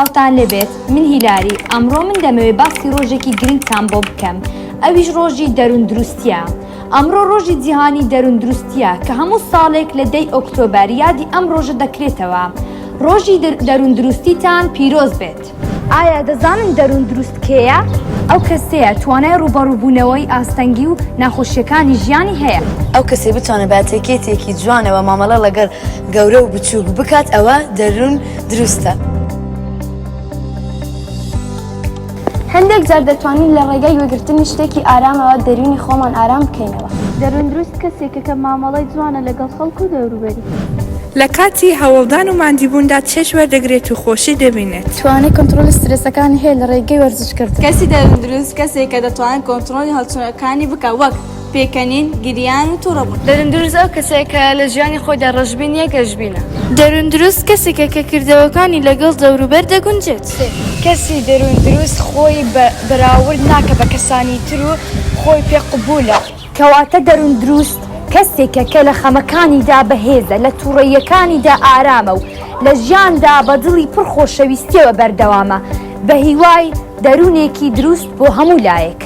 ئەوتان لەبێت من هیلاری ئەمڕۆ من دەمەوێت باسی ڕۆژێکی گرنگتان بۆ بکەم ئەویش ڕۆژی دەروندروستیە ئەمڕۆ ڕۆژی جیهانی دەروندروستیە کە هەموو ساڵێک لە 10 ئۆکتۆبەر یادی ئەم ڕۆژە دەکرێتەوە ڕۆژی دەروندروستیتان پیرۆز بێت ئایا دەزانن دەروندروست کێیە؟ ئەو کەسەیە توانای ڕوبەڕووبوونەوەی ئاستەنگی و ناخۆشیەکانی ژیانی هەیە ئەو کەسێ بتوانێت باتێکێتێکی جوانەوە مامەڵە لەگەڵ گەورە و بچووک بکات ئەوە دەروون دروستە. هەندێک جار دەتوانین لە ڕێگەی وەگرتنی شتێکی ئارامەوە دەرونی خۆمان ئارام بکەینەوە. دەروندروست کەسێکە کە مامەڵەی جوانە لەگەڵ خەڵک و دەوروبەری. لە کاتی هەوڵدان و ماندیبووندا چێژ وەردەگرێت و خۆشی دەبینێت. توانای کۆنتڕۆلی سترێسەکانی هەیە لە ڕێگەی وەرزشکردن. کەسی دەروندروست کەسێک کە دەتوانێت کۆنتڕۆلی هەڵچوونەکانی بکە وەک پێکەنین، گریان و تووڕەبوون. دەروندروست ئەو کەسێکە لە ژیانی خۆیدا ڕەشبین یەک گەشبینە. دەروندروست کەسێکە کە کردەوەکانی لەگەڵ دەوروبەر دەگونجێت. کەسی دەروندروست خۆی بەراورد ناکە بە کەسانی تر و خۆی پێ قبولە. کەواتە دەروندروست کەسێکە کە لە خەمەکانیدا بەهێزە لە تووڕێیەکانیدا ئارامە و لە ژیاندا بە دڵی پڕ خۆشەویستیەوە بەردەوامە بە هیوای دەروونێکی دروست بۆ هەموو لایەک.